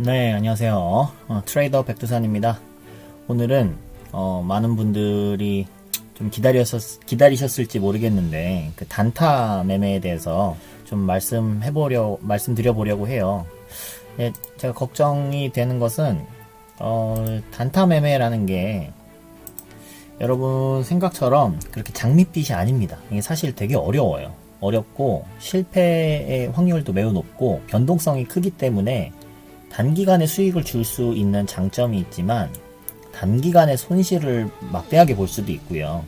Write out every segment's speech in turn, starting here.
네, 안녕하세요. 트레이더 백두산입니다. 오늘은 많은 분들이 좀 기다리셨을지 모르겠는데 그 단타 매매에 대해서 좀 말씀드려보려고 해요. 네, 제가 걱정이 되는 것은 단타 매매라는 게 여러분 생각처럼 그렇게 장밋빛이 아닙니다. 이게 사실 되게 어려워요. 어렵고 실패의 확률도 매우 높고 변동성이 크기 때문에 단기간에 수익을 줄 수 있는 장점이 있지만 단기간에 손실을 막대하게 볼 수도 있고요.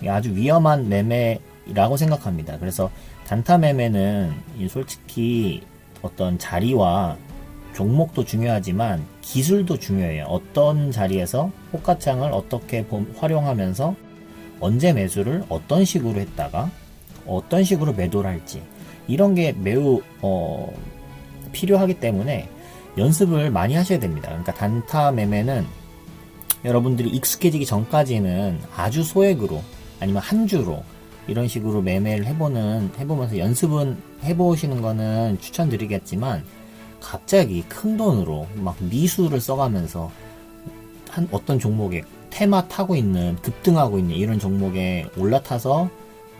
아주 위험한 매매라고 생각합니다. 그래서 단타 매매는 솔직히 어떤 자리와 종목도 중요하지만 기술도 중요해요. 어떤 자리에서 호가창을 어떻게 활용하면서 언제 매수를 어떤 식으로 했다가 어떤 식으로 매도를 할지 이런 게 매우 필요하기 때문에 연습을 많이 하셔야 됩니다. 그러니까 단타 매매는 여러분들이 익숙해지기 전까지는 아주 소액으로 아니면 한 주로 이런 식으로 매매를 해보면서 연습은 해보시는 거는 추천드리겠지만 갑자기 큰 돈으로 막 미수를 써가면서 어떤 종목에 테마 타고 있는 급등하고 있는 이런 종목에 올라타서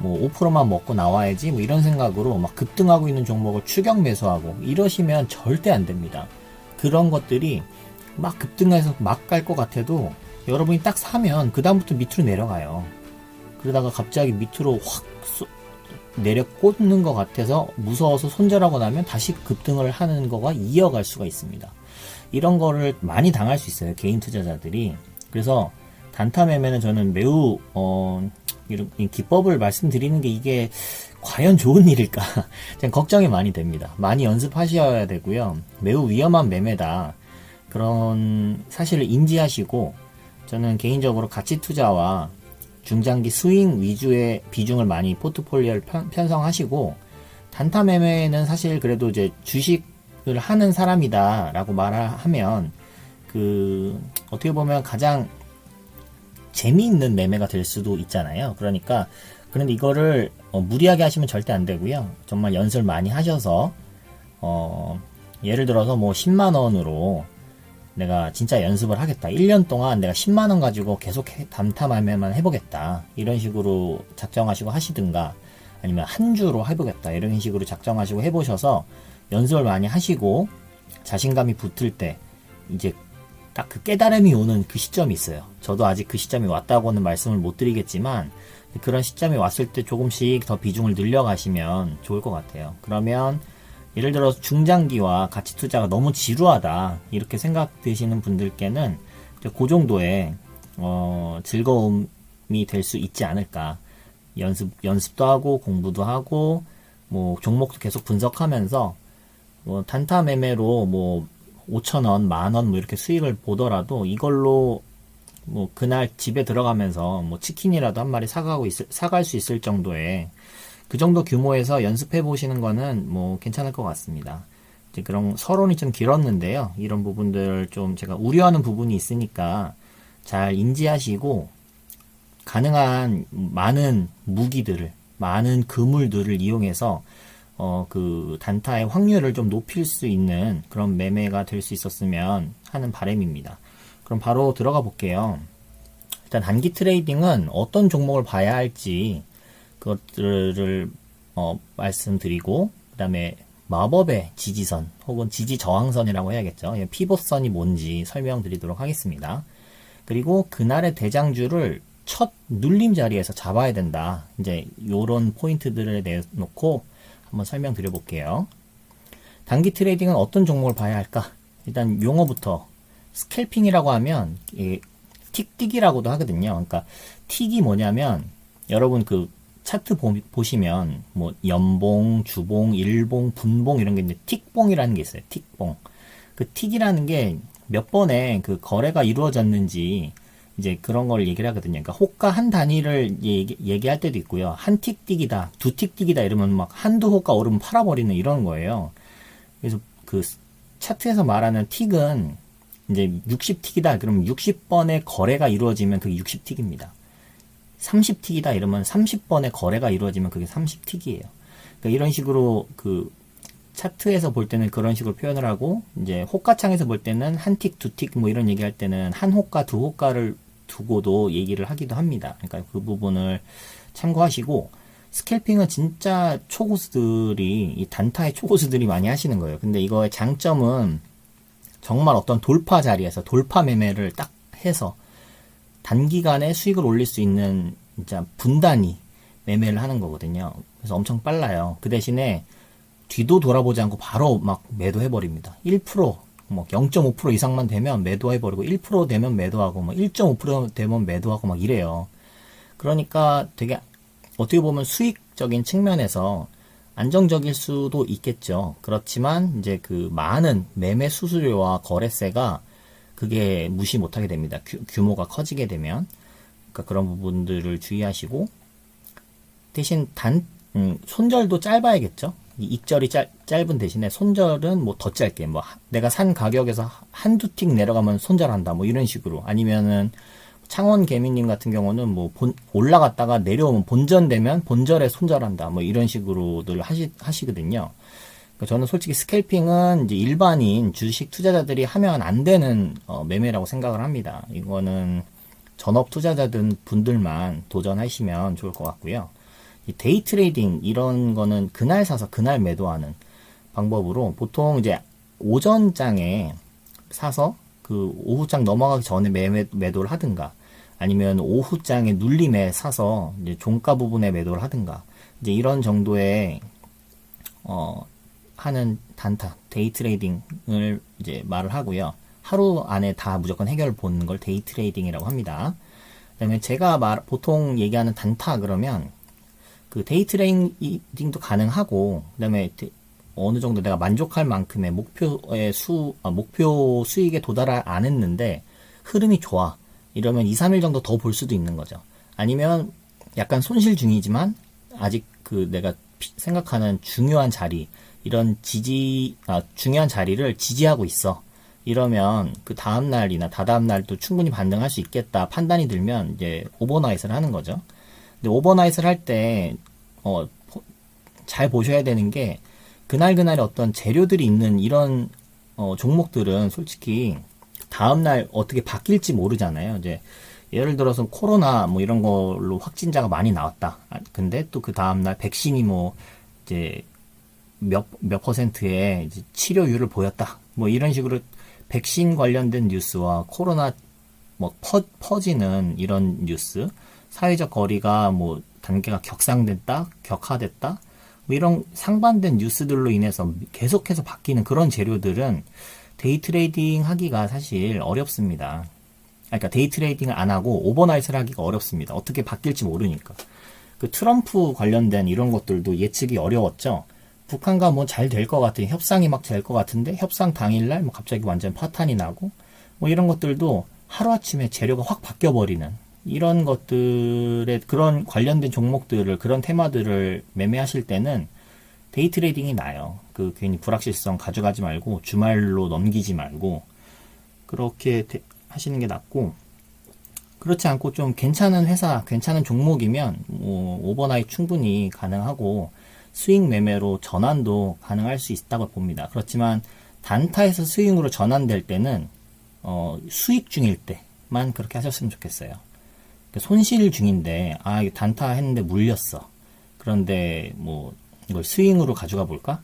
뭐 5%만 먹고 나와야지 뭐 이런 생각으로 막 급등하고 있는 종목을 추격 매수하고 이러시면 절대 안 됩니다. 그런 것들이 막 급등해서 막 갈 것 같아도 여러분이 딱 사면 그 다음부터 밑으로 내려가요. 그러다가 갑자기 밑으로 확 내려 꽂는 것 같아서 무서워서 손절하고 나면 다시 급등을 하는 거가 이어갈 수가 있습니다. 이런 거를 많이 당할 수 있어요, 개인 투자자들이. 그래서 단타 매매는 저는 매우 이런 기법을 말씀드리는 게 이게 과연 좋은 일일까? 걱정이 많이 됩니다. 많이 연습하셔야 되고요. 매우 위험한 매매다. 그런 사실을 인지하시고 저는 개인적으로 가치 투자와 중장기 스윙 위주의 비중을 많이 포트폴리오를 편성하시고 단타 매매는 사실 그래도 이제 주식을 하는 사람이다 라고 말하면 어떻게 보면 가장 재미있는 매매가 될 수도 있잖아요. 그런데 이거를 무리하게 하시면 절대 안 되고요. 정말 연습을 많이 하셔서 예를 들어서 뭐 10만원으로 내가 진짜 연습을 하겠다. 1년 동안 내가 10만원 가지고 계속 단타 매매만 해보겠다. 이런 식으로 작정하시고 하시든가 아니면 한 주로 해보겠다. 이런 식으로 작정하시고 해보셔서 연습을 많이 하시고 자신감이 붙을 때 이제 딱 그 깨달음이 오는 그 시점이 있어요. 저도 아직 그 시점이 왔다고는 말씀을 못 드리겠지만 그런 시점이 왔을 때 조금씩 더 비중을 늘려가시면 좋을 것 같아요. 그러면 예를 들어서 중장기와 가치 투자가 너무 지루하다 이렇게 생각되시는 분들께는 그 정도의 즐거움이 될 수 있지 않을까. 연습도 하고 공부도 하고 뭐 종목도 계속 분석하면서 뭐 단타 매매로 뭐 5,000원, 만원 뭐 이렇게 수익을 보더라도 이걸로 뭐 그날 집에 들어가면서 뭐 치킨이라도 한 마리 사갈 수 있을 정도의 그 정도 규모에서 연습해 보시는 거는 뭐 괜찮을 것 같습니다. 이제 그런 서론이 좀 길었는데요. 이런 부분들 좀 제가 우려하는 부분이 있으니까 잘 인지하시고 가능한 많은 무기들을, 많은 그물들을 이용해서 그 단타의 확률을 좀 높일 수 있는 그런 매매가 될 수 있었으면 하는 바람입니다. 그럼 바로 들어가 볼게요. 일단 단기 트레이딩은 어떤 종목을 봐야 할지 그것들을 말씀드리고 그 다음에 마법의 지지선 혹은 지지 저항선이라고 해야겠죠. 피봇선이 뭔지 설명드리도록 하겠습니다. 그리고 그날의 대장주를 첫 눌림 자리에서 잡아야 된다. 이제 요런 포인트들을 내놓고 한번 설명드려 볼게요. 단기 트레이딩은 어떤 종목을 봐야 할까? 일단 용어부터 스캘핑이라고 하면 틱틱이라고도 하거든요. 그러니까 틱이 뭐냐면 여러분 그 차트 보시면 뭐 연봉, 주봉, 일봉, 분봉 이런 게 이제 틱봉이라는 게 있어요. 틱봉. 그 틱이라는 게 몇 번의 그 거래가 이루어졌는지 이제 그런 걸 얘기를 하거든요. 그러니까 호가 한 단위를 얘기할 때도 있고요. 한 틱틱이다, 두 틱틱이다 이러면 막 한두 호가 오르면 팔아버리는 이런 거예요. 그래서 그 차트에서 말하는 틱은 이제 60틱이다. 그러면 60번의 거래가 이루어지면 그게 60틱입니다. 30틱이다 이러면 30번의 거래가 이루어지면 그게 30틱이에요. 그러니까 이런 식으로 그 차트에서 볼 때는 그런 식으로 표현을 하고, 이제 호가창에서 볼 때는 한 틱, 두 틱 뭐 이런 얘기할 때는 한 호가, 두 호가를 두고도 얘기를 하기도 합니다. 그러니까 그 부분을 참고하시고, 스캘핑은 진짜 초고수들이, 이 단타의 초고수들이 많이 하시는 거예요. 근데 이거의 장점은 정말 어떤 돌파 자리에서 돌파 매매를 딱 해서 단기간에 수익을 올릴 수 있는 진짜 분단위 매매를 하는 거거든요. 그래서 엄청 빨라요. 그 대신에 뒤도 돌아보지 않고 바로 막 매도해버립니다. 1%, 뭐 0.5% 이상만 되면 매도해버리고 1% 되면 매도하고 뭐 1.5% 되면 매도하고 막 이래요. 그러니까 되게 어떻게 보면 수익적인 측면에서 안정적일 수도 있겠죠. 그렇지만 이제 그 많은 매매 수수료와 거래세가 그게 무시 못하게 됩니다. 규모가 커지게 되면. 그러니까 그런 부분들을 주의하시고, 대신 손절도 짧아야겠죠. 이 익절이 짧은 대신에 손절은 뭐 더 짧게, 뭐 내가 산 가격에서 한두 틱 내려가면 손절한다, 뭐 이런 식으로. 아니면은 창원 개미님 같은 경우는 뭐 올라갔다가 내려오면 본전되면 본절에 손절한다, 뭐 이런 식으로들 하시거든요. 그러니까 저는 솔직히 스캘핑은 이제 일반인 주식 투자자들이 하면 안 되는 매매라고 생각을 합니다. 이거는 전업 투자자든 분들만 도전하시면 좋을 것 같고요. 이 데이 트레이딩 이런 거는 그날 사서 그날 매도하는 방법으로 보통 이제 오전장에 사서 그 오후장 넘어가기 전에 매도를 하든가, 아니면 오후장에 눌림에 사서 이제 종가 부분에 매도를 하든가, 이제 이런 정도의 하는 단타 데이 트레이딩을 이제 말을 하고요. 하루 안에 다 무조건 해결을 보는 걸 데이 트레이딩이라고 합니다. 그다음에 제가 보통 얘기하는 단타 그러면 그 데이 트레이딩도 가능하고, 그다음에 어느 정도 내가 만족할 만큼의 목표 수익에 도달을 안 했는데 흐름이 좋아, 이러면 2, 3일 정도 더 볼 수도 있는 거죠. 아니면 약간 손실 중이지만 아직 그 내가 생각하는 중요한 자리, 이런 중요한 자리를 지지하고 있어. 이러면 그 다음날이나 다다음 날도 충분히 반등할 수 있겠다 판단이 들면 이제 오버나잇을 하는 거죠. 근데 오버나잇을 할 때 잘 보셔야 되는 게, 그날그날의 어떤 재료들이 있는 이런 종목들은 솔직히 다음날 어떻게 바뀔지 모르잖아요. 이제 예를 들어서 코로나 뭐 이런 걸로 확진자가 많이 나왔다. 근데 또 그 다음날 백신이 뭐 이제 몇 퍼센트의 이제 치료율을 보였다. 뭐 이런 식으로 백신 관련된 뉴스와 코로나 뭐 퍼지는 이런 뉴스, 사회적 거리가 뭐 단계가 격상됐다, 격화됐다, 뭐 이런 상반된 뉴스들로 인해서 계속해서 바뀌는 그런 재료들은 데이 트레이딩 하기가 사실 어렵습니다. 그러니까 데이 트레이딩을 안 하고 오버나잇을 하기가 어렵습니다. 어떻게 바뀔지 모르니까. 그 트럼프 관련된 이런 것들도 예측이 어려웠죠. 북한과 뭐 잘 될 것 같은, 협상이 막 될 것 같은데 협상 당일날 뭐 갑자기 완전 파탄이 나고, 뭐 이런 것들도 하루아침에 재료가 확 바뀌어버리는 이런 것들의 그런 관련된 종목들을, 그런 테마들을 매매하실 때는 데이 트레이딩이 나요. 그 괜히 불확실성 가져가지 말고 주말로 넘기지 말고 그렇게 하시는 게 낫고, 그렇지 않고 좀 괜찮은 회사, 괜찮은 종목이면 뭐 오버나잇 충분히 가능하고 수익 매매로 전환도 가능할 수 있다고 봅니다. 그렇지만 단타에서 수익으로 전환될 때는 수익 중일 때만 그렇게 하셨으면 좋겠어요. 손실 중인데 단타 했는데 물렸어. 그런데 뭐 이걸 스윙으로 가져가 볼까?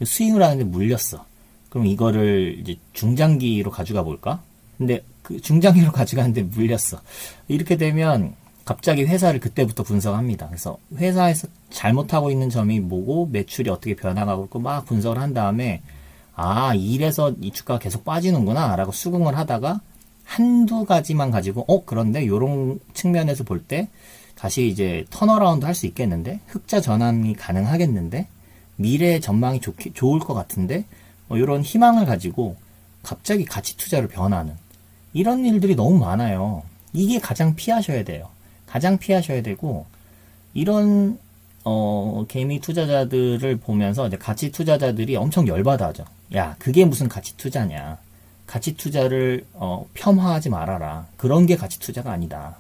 스윙을 하는데 물렸어. 그럼 이거를 이제 중장기로 가져가 볼까? 근데 그 중장기로 가져가는데 물렸어. 이렇게 되면 갑자기 회사를 그때부터 분석합니다. 그래서 회사에서 잘못하고 있는 점이 뭐고 매출이 어떻게 변화가고 있고 막 분석을 한 다음에 이래서 이 주가가 계속 빠지는구나 라고 수긍을 하다가 한두 가지만 가지고 그런데 요런 측면에서 볼 때 다시 이제 턴어라운드 할 수 있겠는데, 흑자 전환이 가능하겠는데, 미래 전망이 좋을 것 같은데, 요런 희망을 가지고 갑자기 가치 투자로 변하는 이런 일들이 너무 많아요. 이게 가장 피하셔야 돼요. 가장 피하셔야 되고, 이런 개미 투자자들을 보면서 이제 가치 투자자들이 엄청 열받아 하죠. 야, 그게 무슨 가치 투자냐. 가치 투자를 폄하하지 말아라. 그런 게 가치 투자가 아니다.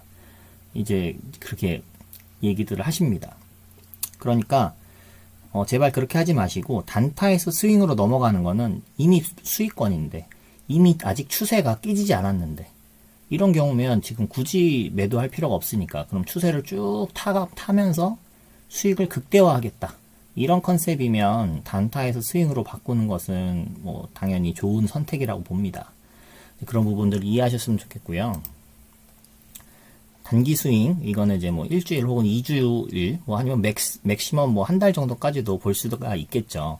이제 그렇게 얘기들을 하십니다. 그러니까 제발 그렇게 하지 마시고, 단타에서 스윙으로 넘어가는 거는 이미 수익권인데, 이미 아직 추세가 깨지지 않았는데, 이런 경우면 지금 굳이 매도할 필요가 없으니까, 그럼 추세를 쭉 타면서 수익을 극대화하겠다. 이런 컨셉이면 단타에서 스윙으로 바꾸는 것은 뭐 당연히 좋은 선택이라고 봅니다. 그런 부분들 이해하셨으면 좋겠고요. 단기 스윙, 이거는 이제 뭐 일주일 혹은 2주일, 뭐 아니면 맥시멈 뭐 한 달 정도까지도 볼 수가 있겠죠.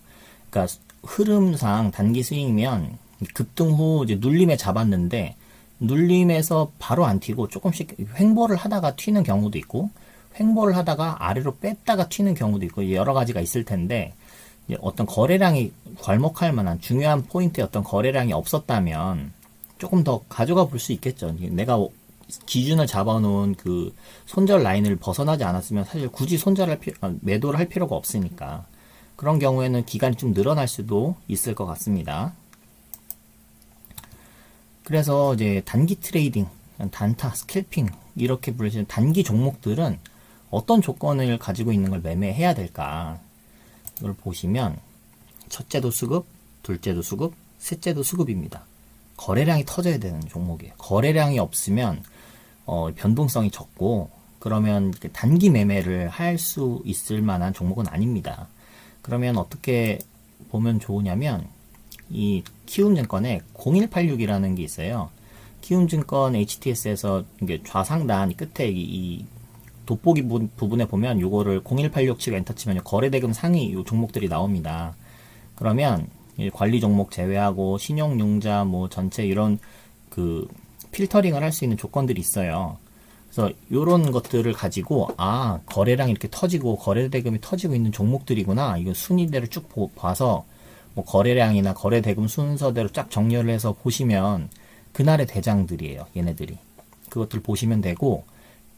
그러니까 흐름상 단기 스윙이면 급등 후 이제 눌림에 잡았는데, 눌림에서 바로 안 튀고 조금씩 횡보를 하다가 튀는 경우도 있고, 횡보를 하다가 아래로 뺐다가 튀는 경우도 있고, 여러 가지가 있을 텐데, 어떤 거래량이 괄목할 만한 중요한 포인트에 어떤 거래량이 없었다면 조금 더 가져가 볼 수 있겠죠. 내가 기준을 잡아놓은 그 손절 라인을 벗어나지 않았으면 사실 굳이 매도를 할 필요가 없으니까, 그런 경우에는 기간이 좀 늘어날 수도 있을 것 같습니다. 그래서 이제 단기 트레이딩, 단타, 스캘핑 이렇게 부르시는 단기 종목들은 어떤 조건을 가지고 있는 걸 매매해야 될까? 이걸 보시면 첫째도 수급, 둘째도 수급, 셋째도 수급입니다. 거래량이 터져야 되는 종목이에요. 거래량이 없으면 변동성이 적고, 그러면 단기 매매를 할 수 있을 만한 종목은 아닙니다. 그러면 어떻게 보면 좋으냐면, 이 키움증권에 0186이라는 게 있어요. 키움증권 HTS에서 이게 좌상단 끝에 이 돋보기 부분에 보면 요거를 0186 치고 엔터 치면 거래대금 상위 요 종목들이 나옵니다. 그러면 관리 종목 제외하고 신용융자 뭐 전체 이런 그 필터링을 할 수 있는 조건들이 있어요. 그래서 요런 것들을 가지고 거래량이 이렇게 터지고 거래대금이 터지고 있는 종목들이구나, 이거 순위대로 쭉 봐서 뭐 거래량이나 거래대금 순서대로 쫙 정렬을 해서 보시면 그날의 대장들이에요, 얘네들이. 그것들 보시면 되고,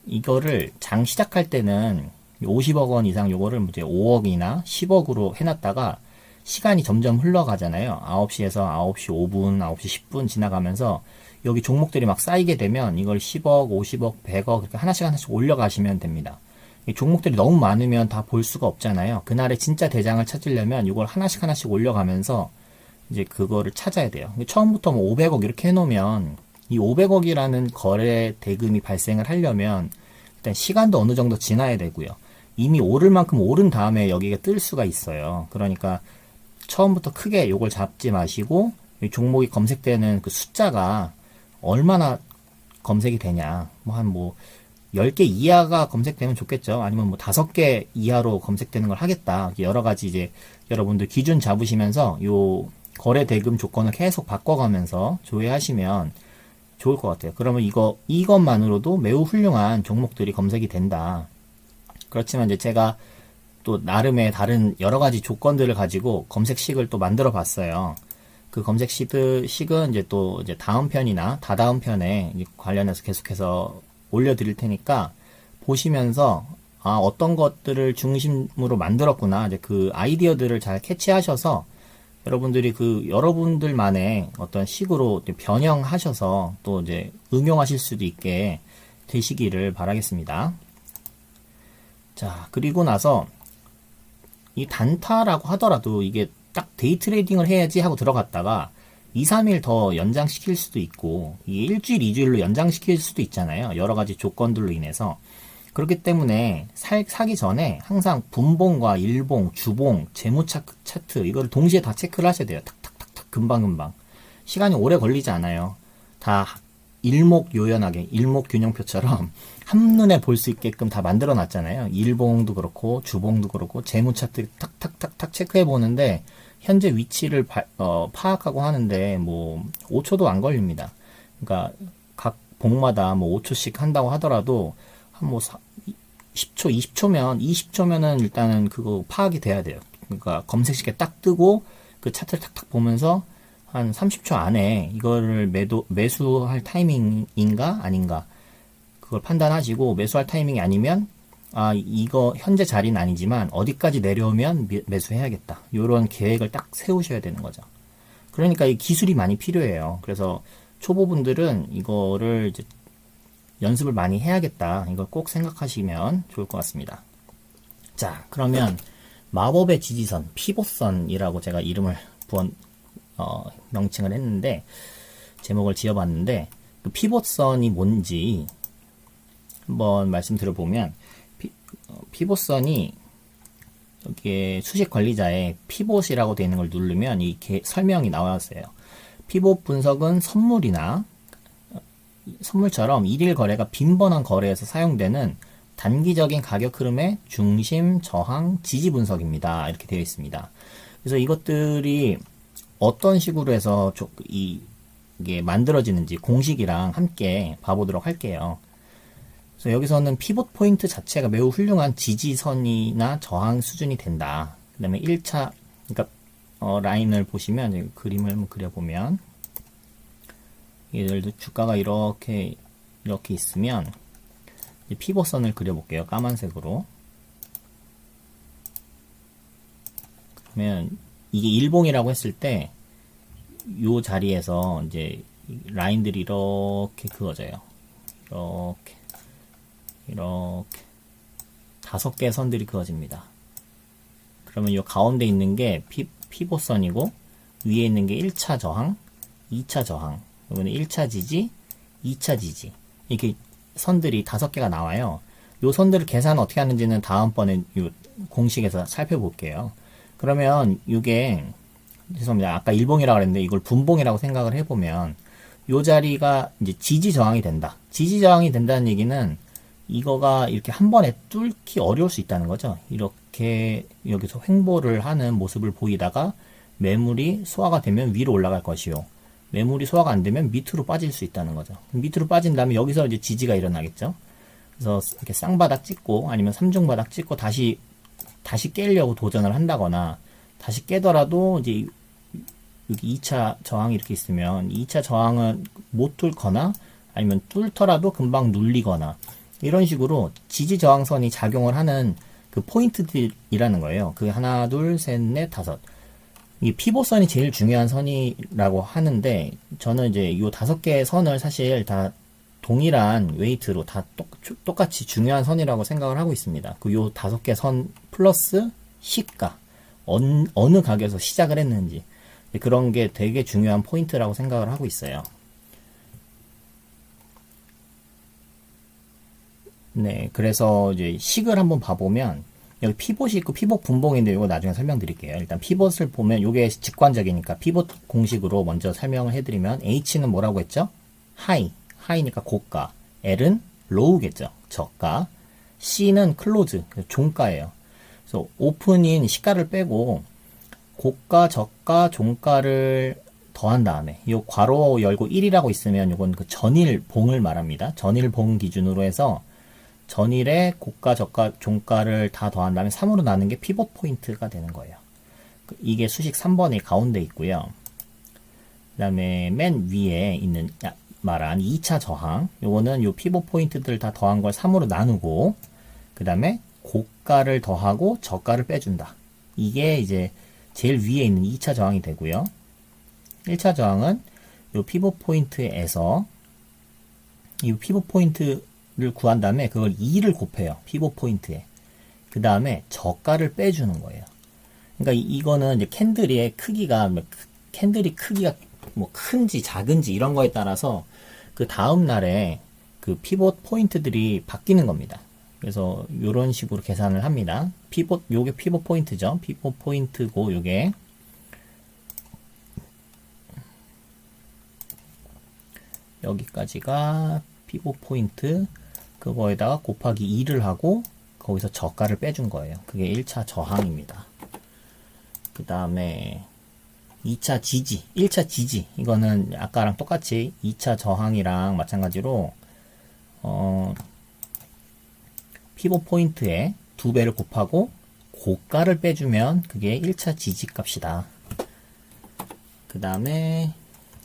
이거를 장 시작할 때는 50억 원 이상 요거를 이제 5억이나 10억으로 해놨다가 시간이 점점 흘러가잖아요. 9시에서 9시 5분, 9시 10분 지나가면서 여기 종목들이 막 쌓이게 되면 이걸 10억, 50억, 100억 이렇게 하나씩 올려가시면 됩니다. 이 종목들이 너무 많으면 다 볼 수가 없잖아요. 그날의 진짜 대장을 찾으려면 이걸 하나씩 올려가면서 이제 그거를 찾아야 돼요. 처음부터 뭐 500억 이렇게 해놓으면 이 500억이라는 거래 대금이 발생을 하려면 일단 시간도 어느 정도 지나야 되고요. 이미 오를 만큼 오른 다음에 여기가 뜰 수가 있어요. 그러니까 처음부터 크게 요걸 잡지 마시고, 이 종목이 검색되는 그 숫자가 얼마나 검색이 되냐, 뭐 10개 이하가 검색되면 좋겠죠. 아니면 뭐 5개 이하로 검색되는 걸 하겠다. 여러 가지 이제 여러분들 기준 잡으시면서 요 거래 대금 조건을 계속 바꿔가면서 조회하시면 좋을 것 같아요. 그러면 이것만으로도 매우 훌륭한 종목들이 검색이 된다. 그렇지만 이제 제가 또 나름의 다른 여러 가지 조건들을 가지고 검색식을 또 만들어 봤어요. 그 검색식은 이제 또 이제 다음 편이나 다다음 편에 관련해서 계속해서 올려드릴 테니까 보시면서 어떤 것들을 중심으로 만들었구나, 이제 그 아이디어들을 잘 캐치하셔서 여러분들이 그 여러분들만의 어떤 식으로 변형하셔서 또 이제 응용하실 수도 있게 되시기를 바라겠습니다. 자, 그리고 나서 이 단타라고 하더라도 이게 딱 데이 트레이딩을 해야지 하고 들어갔다가 2, 3일 더 연장시킬 수도 있고, 이 일주일, 2주일로 연장시킬 수도 있잖아요. 여러 가지 조건들로 인해서. 그렇기 때문에 사기 전에 항상 분봉과 일봉, 주봉, 재무 차트 이거를 동시에 다 체크를 하셔야 돼요. 탁탁탁탁 금방금방. 시간이 오래 걸리지 않아요. 다 일목요연하게, 일목균형표처럼 한눈에 볼 수 있게끔 다 만들어 놨잖아요. 일봉도 그렇고 주봉도 그렇고 재무 차트 탁탁탁탁 체크해 보는데 현재 위치를 파악하고 하는데 뭐 5초도 안 걸립니다. 그러니까 각 봉마다 뭐 5초씩 한다고 하더라도 한 뭐 10초, 20초면은 일단은 그거 파악이 돼야 돼요. 그러니까 검색식에 딱 뜨고 그 차트를 탁탁 보면서 한 30초 안에 이거를 매수할 타이밍인가 아닌가 그걸 판단하시고, 매수할 타이밍이 아니면 이거 현재 자리는 아니지만 어디까지 내려오면 매수해야겠다, 이런 계획을 딱 세우셔야 되는 거죠. 그러니까 이 기술이 많이 필요해요. 그래서 초보분들은 이거를 이제 연습을 많이 해야겠다, 이걸 꼭 생각하시면 좋을 것 같습니다. 자, 그러면 마법의 지지선, 피봇선이라고 제가 이름을 명칭을 했는데, 제목을 지어봤는데, 그 피봇선이 뭔지 한번 말씀드려보면, 피봇선이 여기에 수식 관리자에 피봇이라고 되어 있는 걸 누르면 이 설명이 나왔어요. 피봇 분석은 선물처럼 일일 거래가 빈번한 거래에서 사용되는 단기적인 가격 흐름의 중심, 저항, 지지 분석입니다. 이렇게 되어 있습니다. 그래서 이것들이 어떤 식으로 해서 이게 만들어지는지 공식이랑 함께 봐보도록 할게요. 그래서 여기서는 피봇 포인트 자체가 매우 훌륭한 지지선이나 저항 수준이 된다. 그 다음에 1차, 그러니까 라인을 보시면, 그림을 한번 그려보면, 예를 들어 주가가 이렇게 있으면, 피봇선을 그려볼게요. 까만색으로. 그러면 이게 일봉이라고 했을 때, 요 자리에서 이제 라인들이 이렇게 그어져요. 이렇게 5개의 선들이 그어집니다. 그러면 이 가운데 있는 게 피봇선이고 위에 있는 게 1차 저항, 2차 저항, 이거는 1차 지지, 2차 지지, 이렇게 선들이 5개가 나와요. 이 선들을 계산 어떻게 하는지는 다음번에 이 공식에서 살펴볼게요. 그러면 이게 죄송합니다. 아까 일봉이라고 그랬는데 이걸 분봉이라고 생각을 해보면 이 자리가 이제 지지 저항이 된다. 지지 저항이 된다는 얘기는 이거가 이렇게 한 번에 뚫기 어려울 수 있다는 거죠. 이렇게 여기서 횡보를 하는 모습을 보이다가 매물이 소화가 되면 위로 올라갈 것이요. 매물이 소화가 안 되면 밑으로 빠질 수 있다는 거죠. 밑으로 빠진 다음에 여기서 이제 지지가 일어나겠죠. 그래서 이렇게 쌍바닥 찍고 아니면 삼중바닥 찍고 다시 깨려고 도전을 한다거나 다시 깨더라도 이제 여기 2차 저항이 이렇게 있으면 2차 저항은 못 뚫거나 아니면 뚫더라도 금방 눌리거나 이런 식으로 지지 저항선이 작용을 하는 그 포인트들이라는 거예요. 그 하나, 둘, 셋, 넷, 5. 이 피봇선이 제일 중요한 선이라고 하는데 저는 이제 이 5개의 선을 사실 다 동일한 웨이트로 다 똑같이 중요한 선이라고 생각을 하고 있습니다. 그 요 5개 선 플러스 시가 어느 가격에서 시작을 했는지 그런 게 되게 중요한 포인트라고 생각을 하고 있어요. 네, 그래서 이제 식을 한번 봐보면 여기 피봇이 있고 피봇 분봉인데 이거 나중에 설명드릴게요. 일단 피봇을 보면 이게 직관적이니까 피봇 공식으로 먼저 설명을 해드리면 H는 뭐라고 했죠? 하이니까 고가, L은 로우겠죠, 저가, C는 클로즈, 종가예요. 그래서 오픈인 시가를 빼고 고가, 저가, 종가를 더한 다음에 이 괄호 열고 1이라고 있으면 이건 그 전일봉을 말합니다. 전일봉 기준으로 해서 전일에 고가, 저가, 종가를 다 더한 다음에 3으로 나눈 게 피봇 포인트가 되는 거예요. 이게 수식 3번이 가운데 있고요. 그 다음에 맨 위에 있는 말한 2차 저항, 요거는 요 피봇 포인트들 다 더한 걸 3으로 나누고 그 다음에 고가를 더하고 저가를 빼준다. 이게 이제 제일 위에 있는 2차 저항이 되고요. 1차 저항은 요 피봇 포인트에서 이 피봇 포인트를 구한 다음에 그걸 2를 곱해요. 피봇 포인트에. 그 다음에 저가를 빼주는 거예요. 그러니까 이거는 이제 캔들의 크기가 뭐 큰지 작은지 이런 거에 따라서 그 다음 날에 그 피봇 포인트들이 바뀌는 겁니다. 그래서 이런 식으로 계산을 합니다. 요게 피봇 포인트죠. 피봇 포인트고 요게 여기까지가 피봇 포인트, 그거에다가 곱하기 2를 하고 거기서 저가를 빼준 거예요. 그게 1차 저항입니다. 그 다음에 2차 지지, 1차 지지, 이거는 아까랑 똑같이 2차 저항이랑 마찬가지로 피봇 포인트에 2배를 곱하고 고가를 빼주면 그게 1차 지지 값이다. 그 다음에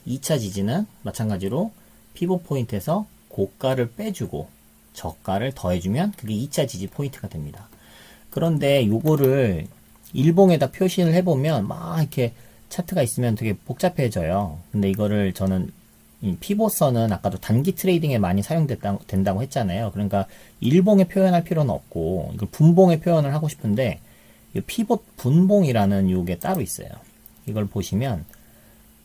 2차 지지는 마찬가지로 피봇 포인트에서 고가를 빼주고 저가를 더해주면 그게 2차 지지 포인트가 됩니다. 그런데 요거를 일봉에다 표시를 해보면 막 이렇게 차트가 있으면 되게 복잡해져요. 근데 이거를 저는 피봇선은 아까도 단기 트레이딩에 많이 사용된다고 했잖아요. 그러니까 일봉에 표현할 필요는 없고 이걸 분봉에 표현을 하고 싶은데 이 피봇 분봉이라는 요게 따로 있어요. 이걸 보시면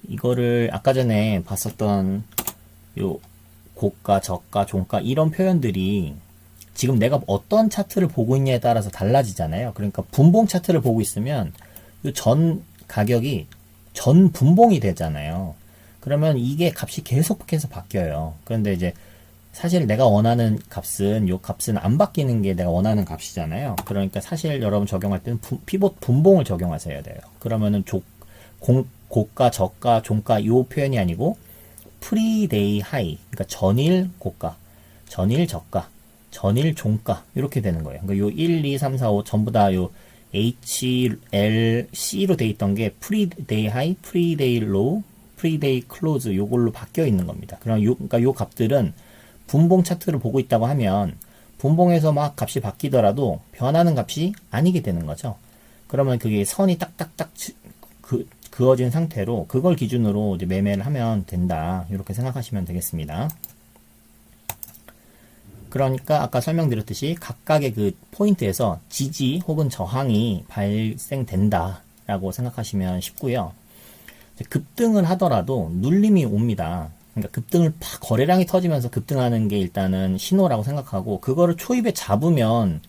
이거를 아까 전에 봤었던 요 고가, 저가, 종가 이런 표현들이 지금 내가 어떤 차트를 보고 있냐에 따라서 달라지잖아요. 그러니까 분봉 차트를 보고 있으면 요 전 가격이 전 분봉이 되잖아요. 그러면 이게 값이 계속해서 바뀌어요. 그런데 이제 사실 내가 원하는 값은 요 값은 안 바뀌는 게 내가 원하는 값이잖아요. 그러니까 사실 여러분 적용할 때는 피봇 분봉을 적용하셔야 돼요. 그러면은 고가, 저가, 종가 요 표현이 아니고 프리데이 하이, 그러니까 전일 고가, 전일 저가, 전일 종가 이렇게 되는 거예요. 그러니까 요 1, 2, 3, 4, 5 전부 다 요 HLC로 돼 있던 게 프리데이 하이, 프리데이 로우, 프리데이 클로즈 요걸로 바뀌어 있는 겁니다. 그러니까 요 값들은 분봉 차트를 보고 있다고 하면 분봉에서 막 값이 바뀌더라도 변하는 값이 아니게 되는 거죠. 그러면 그게 선이 딱딱딱 그어진 상태로 그걸 기준으로 이제 매매를 하면 된다. 이렇게 생각하시면 되겠습니다. 그러니까 아까 설명드렸듯이 각각의 그 포인트에서 지지 혹은 저항이 발생된다 라고 생각하시면 쉽고요. 급등을 하더라도 눌림이 옵니다. 그러니까 급등을 팍 거래량이 터지면서 급등하는 게 일단은 신호라고 생각하고 그거를 초입에 잡으면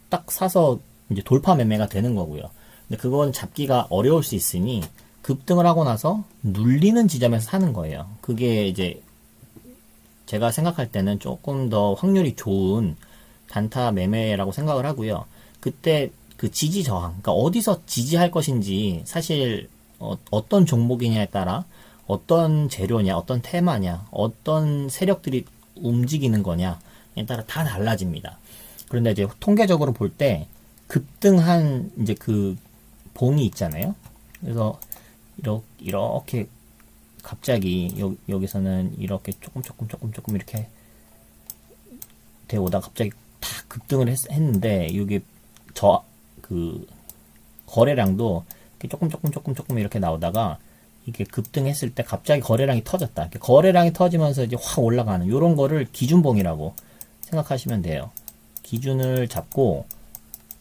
딱 사서 이제 돌파 매매가 되는 거고요. 근데 그건 잡기가 어려울 수 있으니 급등을 하고 나서 눌리는 지점에서 사는 거예요. 그게 이제 제가 생각할 때는 조금 더 확률이 좋은 단타 매매라고 생각을 하고요. 그때 그 지지 저항, 그러니까 어디서 지지할 것인지 사실 어떤 종목이냐에 따라 어떤 재료냐, 어떤 테마냐, 어떤 세력들이 움직이는 거냐에 따라 다 달라집니다. 그런데 이제 통계적으로 볼 때 급등한 이제 그 봉이 있잖아요. 그래서 이렇게 갑자기 여기서는 이렇게 조금 이렇게 되어오다 갑자기 탁 급등을 했는데 이게 그 거래량도 조금 이렇게 나오다가 이게 급등했을 때 갑자기 거래량이 터졌다. 거래량이 터지면서 이제 확 올라가는 이런 거를 기준봉이라고 생각하시면 돼요. 기준을 잡고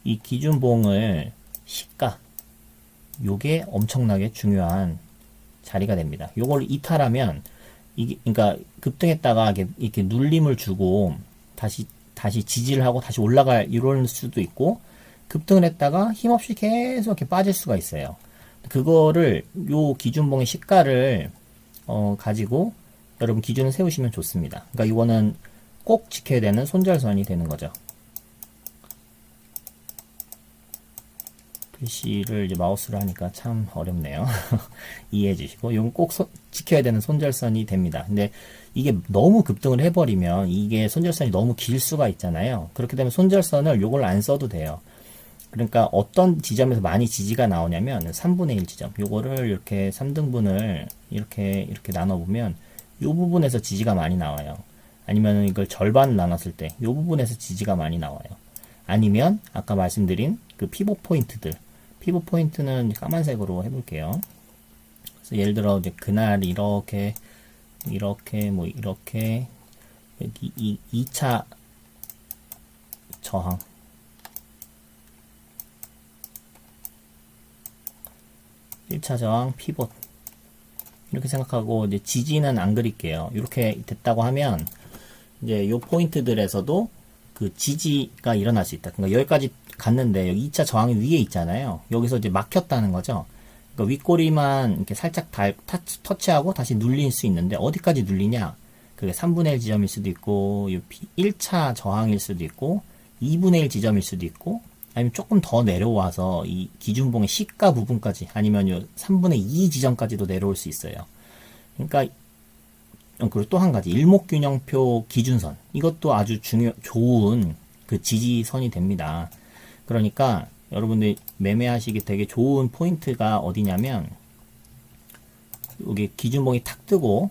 이 기준봉을 시가 요게 엄청나게 중요한 자리가 됩니다. 요걸 이탈하면 이게 그러니까 급등했다가 이렇게 눌림을 주고 다시 지지를 하고 다시 올라갈 이럴 수도 있고 급등을 했다가 힘없이 계속 이렇게 빠질 수가 있어요. 그거를 요 기준봉의 시가를 가지고 여러분 기준을 세우시면 좋습니다. 그러니까 이거는 꼭 지켜야 되는 손절선이 되는 거죠. 글씨를 이제 마우스로 하니까 참 어렵네요. 이해해 주시고 이건 꼭 지켜야 되는 손절선이 됩니다. 근데 이게 너무 급등을 해버리면 이게 손절선이 너무 길 수가 있잖아요. 그렇게 되면 손절선을 요걸 안 써도 돼요. 그러니까 어떤 지점에서 많이 지지가 나오냐면 3분의 1 지점 요거를 이렇게 3등분을 이렇게 나눠보면 요 부분에서 지지가 많이 나와요. 아니면 이걸 절반 나눴을 때 요 부분에서 지지가 많이 나와요. 아니면 아까 말씀드린 그 피봇 포인트들 피봇 포인트는 까만색으로 해볼게요. 그래서 예를 들어 이제 그날 이렇게 뭐 이렇게 여기 2차 저항 1차 저항 피봇 이렇게 생각하고 이제 지지는 안 그릴게요. 이렇게 됐다고 하면 이제 요 포인트들에서도 그 지지가 일어날 수 있다. 그러니까 여기까지 갔는데 여기 2차 저항이 위에 있잖아요. 여기서 이제 막혔다는 거죠. 그러니까 윗꼬리만 이렇게 살짝 터치하고 다시 눌릴 수 있는데 어디까지 눌리냐? 그게 3분의 1 지점일 수도 있고 1차 저항일 수도 있고 2분의 1 지점일 수도 있고 아니면 조금 더 내려와서 이 기준봉의 시가 부분까지 아니면 요 3분의 2 지점까지도 내려올 수 있어요. 그러니까 그리고 또 한 가지 일목균형표 기준선 이것도 아주 좋은 그 지지선이 됩니다. 그러니까 여러분들이 매매하시기 되게 좋은 포인트가 어디냐면 여기 기준봉이 탁 뜨고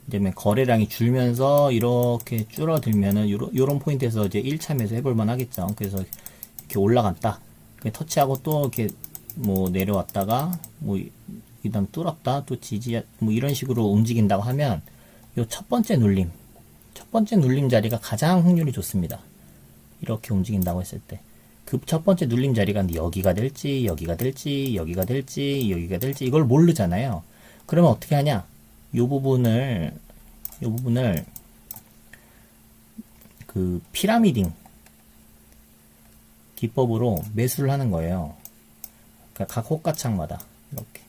이제 거래량이 줄면서 이렇게 줄어들면은 요런 포인트에서 이제 1차 매수 해볼만 하겠죠. 그래서 이렇게 올라갔다 터치하고 또 이렇게 뭐 내려왔다가 뭐 그다음 뚫었다 또 지지 뭐 이런 식으로 움직인다고 하면 요 첫 번째 눌림 자리가 가장 확률이 좋습니다. 이렇게 움직인다고 했을 때 그 첫 번째 눌림 자리가 여기가 될지, 여기가 될지, 여기가 될지, 여기가 될지, 이걸 모르잖아요. 그러면 어떻게 하냐? 요 부분을 그 피라미딩 기법으로 매수를 하는 거예요. 그러니까 각 호가창마다 이렇게,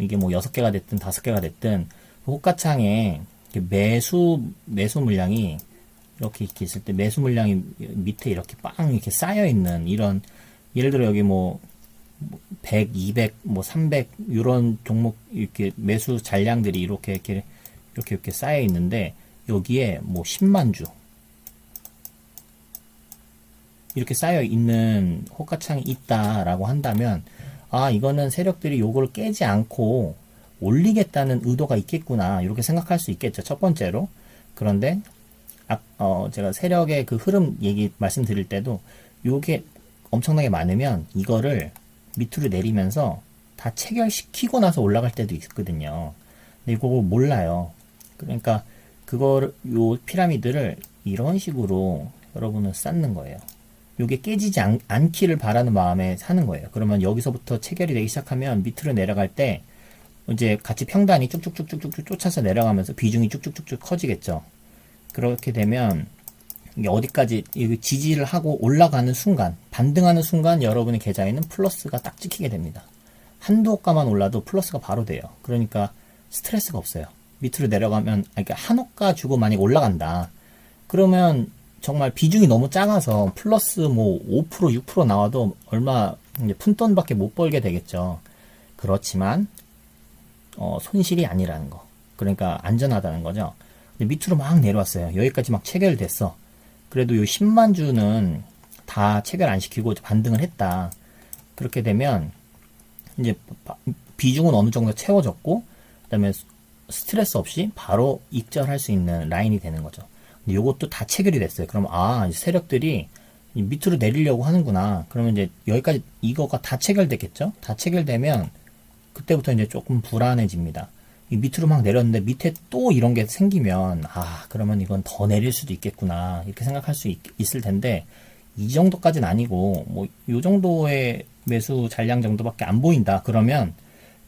이게 뭐 6개가 됐든 5개가 됐든 그 호가창에 매수 물량이 이렇게 있을 때, 매수 물량이 밑에 이렇게 빵 이렇게 쌓여 있는 이런, 예를 들어 여기 뭐 100, 200, 뭐 300 이런 종목 이렇게 매수 잔량들이 이렇게 쌓여 있는데, 여기에 뭐 10만 주 이렇게 쌓여 있는 호가창이 있다라고 한다면, 아, 이거는 세력들이 요거를 깨지 않고 올리겠다는 의도가 있겠구나, 이렇게 생각할 수 있겠죠, 첫 번째로. 그런데 제가 세력의 그 흐름 말씀드릴 때도, 요게 엄청나게 많으면 이거를 밑으로 내리면서 다 체결시키고 나서 올라갈 때도 있거든요. 근데 이거 몰라요. 그러니까 요 피라미드를 이런 식으로 여러분은 쌓는 거예요. 요게 깨지지 않기를 바라는 마음에 사는 거예요. 그러면 여기서부터 체결이 되기 시작하면 밑으로 내려갈 때 이제 같이 평단이 쭉쭉쭉쭉쭉 쫓아서 내려가면서 비중이 쭉쭉쭉쭉 커지겠죠. 그렇게 되면 이게 어디까지 지지를 하고 올라가는 순간, 반등하는 순간 여러분의 계좌에는 플러스가 딱 찍히게 됩니다. 한두 호가만 올라도 플러스가 바로 돼요. 그러니까 스트레스가 없어요. 밑으로 내려가면, 그러니까 한 호가 주고 만약 올라간다, 그러면 정말 비중이 너무 작아서 플러스 뭐 5%, 6% 나와도 얼마 이제 푼돈밖에 못 벌게 되겠죠. 그렇지만 손실이 아니라는 거. 그러니까 안전하다는 거죠. 밑으로 막 내려왔어요. 여기까지 막 체결됐어. 그래도 요 10만 주는 다 체결 안 시키고 반등을 했다. 그렇게 되면 이제 비중은 어느 정도 채워졌고, 그다음에 스트레스 없이 바로 익절할 수 있는 라인이 되는 거죠. 근데 요것도 다 체결이 됐어요. 그럼 이제 세력들이 밑으로 내리려고 하는구나. 그러면 이제 여기까지 이거가 다 체결됐겠죠? 다 체결되면 그때부터 이제 조금 불안해집니다. 밑으로 막 내렸는데 밑에 또 이런 게 생기면, 그러면 이건 더 내릴 수도 있겠구나, 이렇게 생각할 수 있을 텐데, 이 정도까지는 아니고 뭐 요 정도의 매수 잔량 정도밖에 안 보인다. 그러면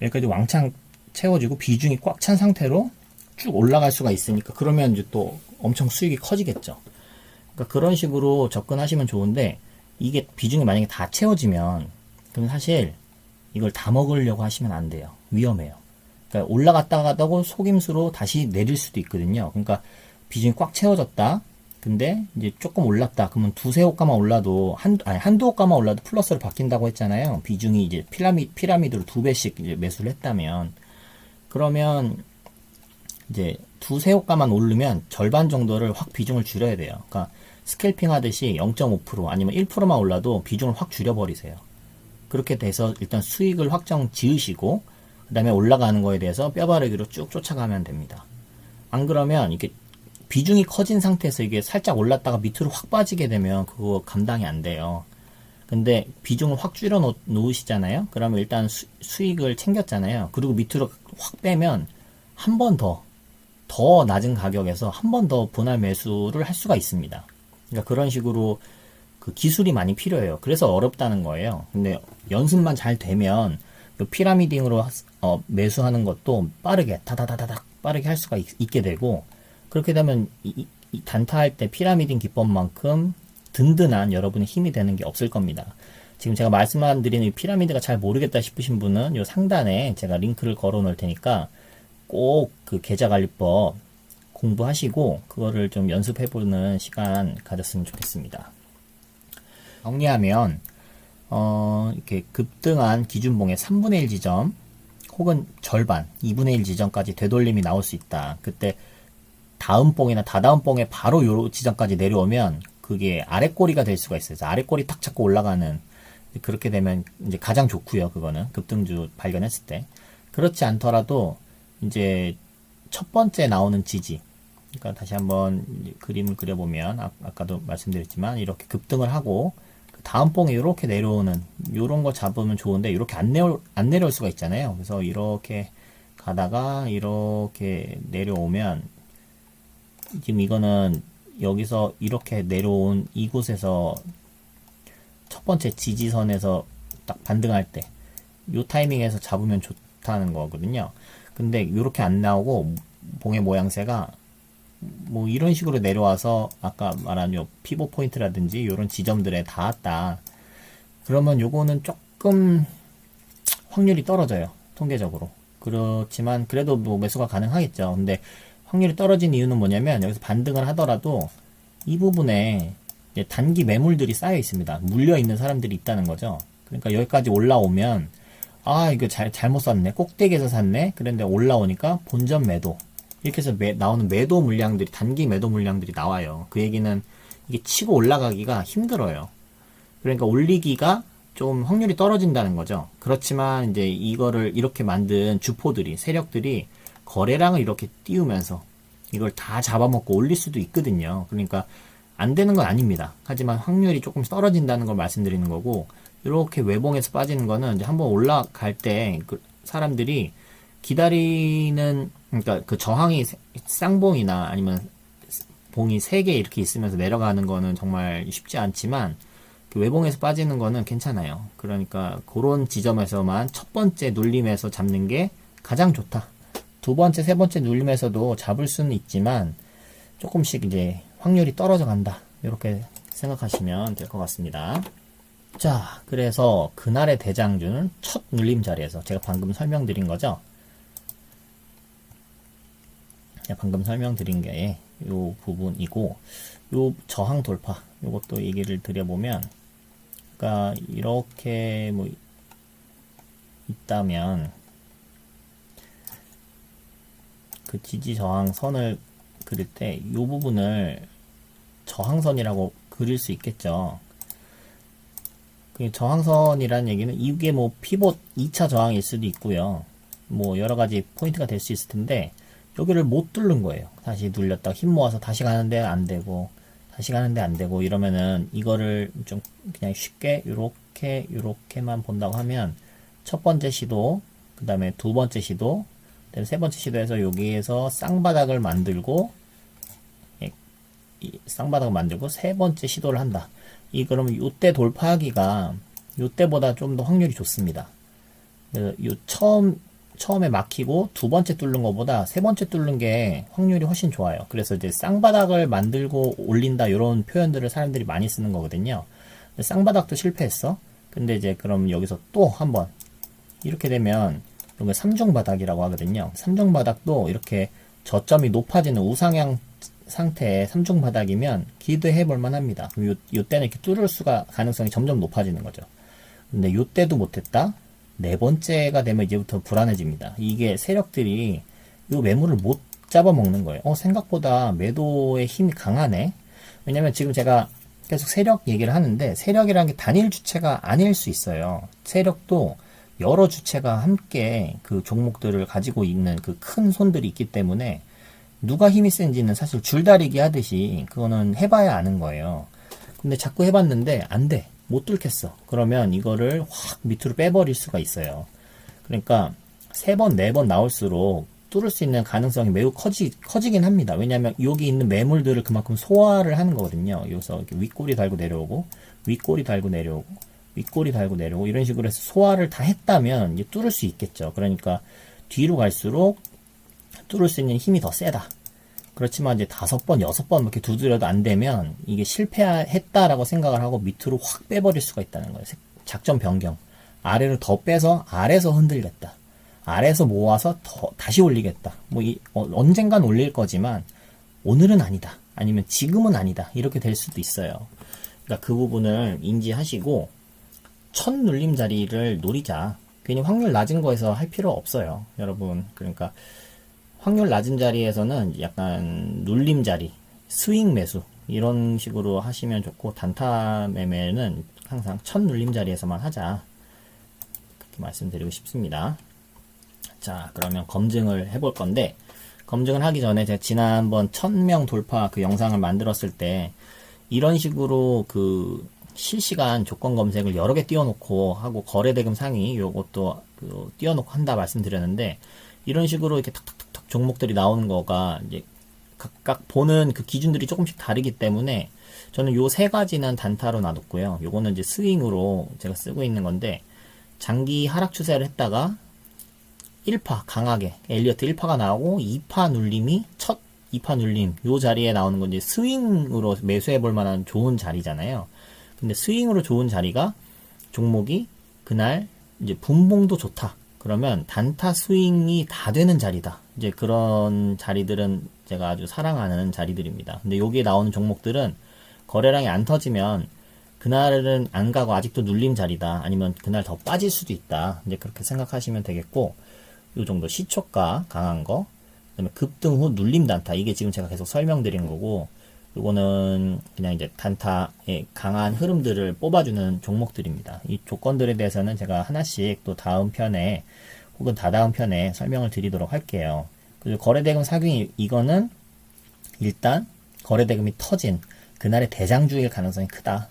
여기까지 왕창 채워지고 비중이 꽉 찬 상태로 쭉 올라갈 수가 있으니까, 그러면 이제 또 엄청 수익이 커지겠죠. 그러니까 그런 식으로 접근하시면 좋은데, 이게 비중이 만약에 다 채워지면 그럼 사실 이걸 다 먹으려고 하시면 안 돼요. 위험해요. 그러니까 올라갔다 가다고 속임수로 다시 내릴 수도 있거든요. 그러니까 비중이 꽉 채워졌다. 근데 이제 조금 올랐다. 그러면 두세 호가만 올라도 한두 호가만 올라도 플러스로 바뀐다고 했잖아요. 비중이 이제 피라미드로 2배씩 이제 매수를 했다면, 그러면 이제 두세 호가만 오르면 절반 정도를 확 비중을 줄여야 돼요. 그러니까 스캘핑 하듯이 0.5% 아니면 1%만 올라도 비중을 확 줄여버리세요. 그렇게 돼서 일단 수익을 확정 지으시고, 그 다음에 올라가는 거에 대해서 뼈바르기로 쭉 쫓아가면 됩니다. 안 그러면 이게 비중이 커진 상태에서 이게 살짝 올랐다가 밑으로 확 빠지게 되면 그거 감당이 안 돼요. 근데 비중을 확 줄여 놓으시잖아요. 그러면 일단 수익을 챙겼잖아요. 그리고 밑으로 확 빼면 한 번 더 낮은 가격에서 한 번 더 분할 매수를 할 수가 있습니다. 그러니까 그런 식으로 그 기술이 많이 필요해요. 그래서 어렵다는 거예요. 근데 연습만 잘 되면 피라미딩으로 매수하는 것도 빠르게 다다다다닥 빠르게 할 수가 있게 되고, 그렇게 되면 이 단타할 때 피라미딩 기법만큼 든든한 여러분의 힘이 되는 게 없을 겁니다. 지금 제가 말씀드리는 이 피라미드가 잘 모르겠다 싶으신 분은 요 상단에 제가 링크를 걸어 놓을 테니까 꼭 그 계좌관리법 공부하시고 그거를 좀 연습해보는 시간 가졌으면 좋겠습니다. 정리하면 이렇게 급등한 기준봉의 3분의 1 지점 혹은 절반, 2분의 1 지점까지 되돌림이 나올 수 있다. 그때 다음 봉이나 다다음 봉에 바로 요 지점까지 내려오면 그게 아랫꼬리가 될 수가 있어요. 아랫꼬리 탁 잡고 올라가는, 그렇게 되면 이제 가장 좋고요. 그거는 급등주 발견했을 때. 그렇지 않더라도 이제 첫 번째 나오는 지지, 그러니까 다시 한번 그림을 그려보면 아까도 말씀드렸지만 이렇게 급등을 하고 다음 봉에 이렇게 내려오는 요런 거 잡으면 좋은데, 이렇게 안 내려올 수가 있잖아요. 그래서 이렇게 가다가 이렇게 내려오면, 지금 이거는 여기서 이렇게 내려온 이곳에서 첫 번째 지지선에서 딱 반등할 때 요 타이밍에서 잡으면 좋다는 거거든요. 근데 이렇게 안 나오고 봉의 모양새가 뭐 이런 식으로 내려와서 아까 말한 요 피보 포인트라든지 이런 지점들에 닿았다. 그러면 요거는 조금 확률이 떨어져요. 통계적으로. 그렇지만 그래도 뭐 매수가 가능하겠죠. 근데 확률이 떨어진 이유는 뭐냐면 여기서 반등을 하더라도 이 부분에 단기 매물들이 쌓여 있습니다. 물려 있는 사람들이 있다는 거죠. 그러니까 여기까지 올라오면 아 이거 잘못 샀네, 꼭대기에서 샀네, 그런데 올라오니까 본전 매도, 이렇게 해서 나오는 매도 물량들이, 단기 매도 물량들이 나와요. 그 얘기는 이게 치고 올라가기가 힘들어요. 그러니까 올리기가 좀 확률이 떨어진다는 거죠. 그렇지만 이제 이거를 이렇게 만든 주포들이, 세력들이 거래량을 이렇게 띄우면서 이걸 다 잡아먹고 올릴 수도 있거든요. 그러니까 안 되는 건 아닙니다. 하지만 확률이 조금 떨어진다는 걸 말씀드리는 거고, 이렇게 외봉에서 빠지는 거는 이제 한번 올라갈 때 그 사람들이 기다리는, 그러니까 그 저항이 쌍봉이나 아니면 봉이 3개 이렇게 있으면서 내려가는 거는 정말 쉽지 않지만, 그 외봉에서 빠지는 거는 괜찮아요. 그러니까 그런 지점에서만 첫 번째 눌림에서 잡는 게 가장 좋다. 두 번째, 세 번째 눌림에서도 잡을 수는 있지만 조금씩 이제 확률이 떨어져 간다. 이렇게 생각하시면 될 것 같습니다. 자, 그래서 그날의 대장주는 첫 눌림 자리에서 제가 방금 설명드린 거죠. 방금 설명드린 게 요 부분이고, 요 저항 돌파, 요것도 얘기를 드려보면, 그러니까 이렇게 뭐 있다면 그 지지 저항 선을 그릴 때 요 부분을 저항선이라고 그릴 수 있겠죠. 그 저항선이라는 얘기는 이게 뭐 피봇 2차 저항일 수도 있고요. 뭐 여러 가지 포인트가 될 수 있을 텐데 여기를 못 뚫는 거예요. 다시 눌렸다가 힘 모아서 다시 가는데 안 되고, 다시 가는데 안 되고, 이러면은 이거를 좀 그냥 쉽게 요렇게만 본다고 하면 첫 번째 시도, 그 다음에 두 번째 시도, 세 번째 시도에서 여기에서 쌍바닥을 만들고, 쌍바닥을 만들고 세 번째 시도를 한다. 그러면 요때 돌파하기가 요때보다 좀 더 확률이 좋습니다. 처음에 막히고 두 번째 뚫는 것보다 세 번째 뚫는 게 확률이 훨씬 좋아요. 그래서 이제 쌍바닥을 만들고 올린다, 이런 표현들을 사람들이 많이 쓰는 거거든요. 쌍바닥도 실패했어. 근데 이제 그럼 여기서 또 한번 이렇게 되면 이거 3중 바닥이라고 하거든요. 3중 바닥도 이렇게 저점이 높아지는 우상향 상태의 3중 바닥이면 기대해 볼 만합니다. 그럼 요때는 이렇게 뚫을 가능성이 점점 높아지는 거죠. 근데 요때도 못했다? 네 번째가 되면 이제부터 불안해집니다. 이게 세력들이 요 매물을 못 잡아먹는 거예요. 생각보다 매도의 힘이 강하네? 왜냐면 지금 제가 계속 세력 얘기를 하는데, 세력이라는 게 단일 주체가 아닐 수 있어요. 세력도 여러 주체가 함께 그 종목들을 가지고 있는 그 큰 손들이 있기 때문에 누가 힘이 센지는 사실 줄다리기 하듯이 그거는 해봐야 아는 거예요. 근데 자꾸 해봤는데 안 돼. 못 뚫겠어. 그러면 이거를 확 밑으로 빼버릴 수가 있어요. 그러니까 3번, 4번 나올수록 뚫을 수 있는 가능성이 매우 커지긴 합니다. 왜냐하면 여기 있는 매물들을 그만큼 소화를 하는 거거든요. 여기서 이렇게 윗꼬리 달고 내려오고, 윗꼬리 달고 내려오고, 윗꼬리 달고 내려오고, 이런 식으로 해서 소화를 다 했다면 이제 뚫을 수 있겠죠. 그러니까 뒤로 갈수록 뚫을 수 있는 힘이 더 세다. 그렇지만 이제 5번, 6번 이렇게 두드려도 안 되면 이게 실패했다라고 생각을 하고 밑으로 확 빼버릴 수가 있다는 거예요. 작전 변경. 아래를 더 빼서 아래에서 흔들겠다. 아래에서 모아서 다시 올리겠다. 언젠간 올릴 거지만 오늘은 아니다. 아니면 지금은 아니다. 이렇게 될 수도 있어요. 그러니까 그 부분을 인지하시고 첫 눌림 자리를 노리자. 괜히 확률 낮은 거에서 할 필요 없어요, 여러분. 그러니까 확률 낮은 자리에서는 약간 눌림 자리, 스윙 매수 이런 식으로 하시면 좋고, 단타 매매는 항상 첫 눌림 자리에서만 하자, 그렇게 말씀드리고 싶습니다. 자, 그러면 검증을 해볼 건데, 검증을 하기 전에 제가 지난번 1000명 돌파 그 영상을 만들었을 때 이런 식으로 그 실시간 조건 검색을 여러 개 띄워놓고 하고, 거래대금 상위 요것도 띄워놓고 한다 말씀드렸는데, 이런 식으로 이렇게 탁탁탁탁 종목들이 나오는 거가 이제 각각 보는 그 기준들이 조금씩 다르기 때문에 저는 요 세 가지는 단타로 놔뒀고요. 요거는 이제 스윙으로 제가 쓰고 있는 건데, 장기 하락 추세를 했다가 1파 강하게 엘리어트 1파가 나오고 2파 눌림이 첫 2파 눌림 요 자리에 나오는 건 이제 스윙으로 매수해 볼 만한 좋은 자리잖아요. 근데 스윙으로 좋은 자리가 종목이 그날 이제 분봉도 좋다. 그러면 단타 스윙이 다 되는 자리다. 이제 그런 자리들은 제가 아주 사랑하는 자리들입니다. 근데 여기에 나오는 종목들은 거래량이 안 터지면 그날은 안 가고 아직도 눌림 자리다. 아니면 그날 더 빠질 수도 있다. 이제 그렇게 생각하시면 되겠고, 요 정도 시초가 강한 거, 그다음에 급등 후 눌림 단타. 이게 지금 제가 계속 설명드린 거고, 요거는 그냥 이제 단타의 강한 흐름들을 뽑아주는 종목들입니다. 이 조건들에 대해서는 제가 하나씩 또 다음 편에 혹은 다다음 편에 설명을 드리도록 할게요. 그리고 거래대금 사균이 이거는 일단 거래대금이 터진 그날의 대장주일 가능성이 크다.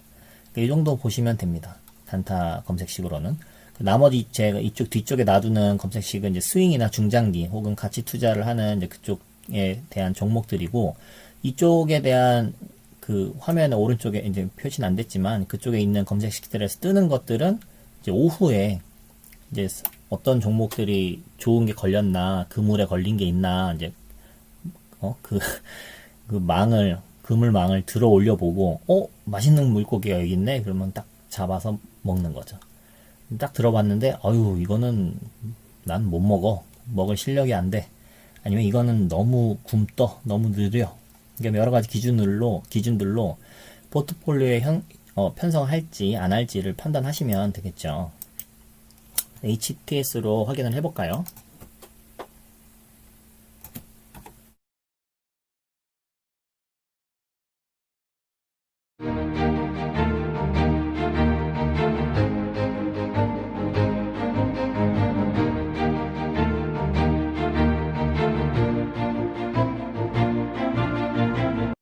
이 정도 보시면 됩니다. 단타 검색식으로는. 나머지 제가 이쪽 뒤쪽에 놔두는 검색식은 이제 스윙이나 중장기 혹은 가치 투자를 하는 이제 그쪽에 대한 종목들이고, 이쪽에 대한 그 화면의 오른쪽에 이제 표시는 안 됐지만 그쪽에 있는 검색식들에서 뜨는 것들은 이제 오후에 이제 어떤 종목들이 좋은 게 걸렸나, 그물에 걸린 게 있나, 이제 그물망을 들어 올려보고, 맛있는 물고기가 여기 있네? 그러면 딱 잡아서 먹는 거죠. 딱 들어봤는데, 이거는 난 못 먹어. 먹을 실력이 안 돼. 아니면 이거는 너무 굼떠. 너무 느려. 그러니까 여러 가지 기준들로 포트폴리오에 편성을 할지 안 할지를 판단하시면 되겠죠. HTS로 확인을 해볼까요?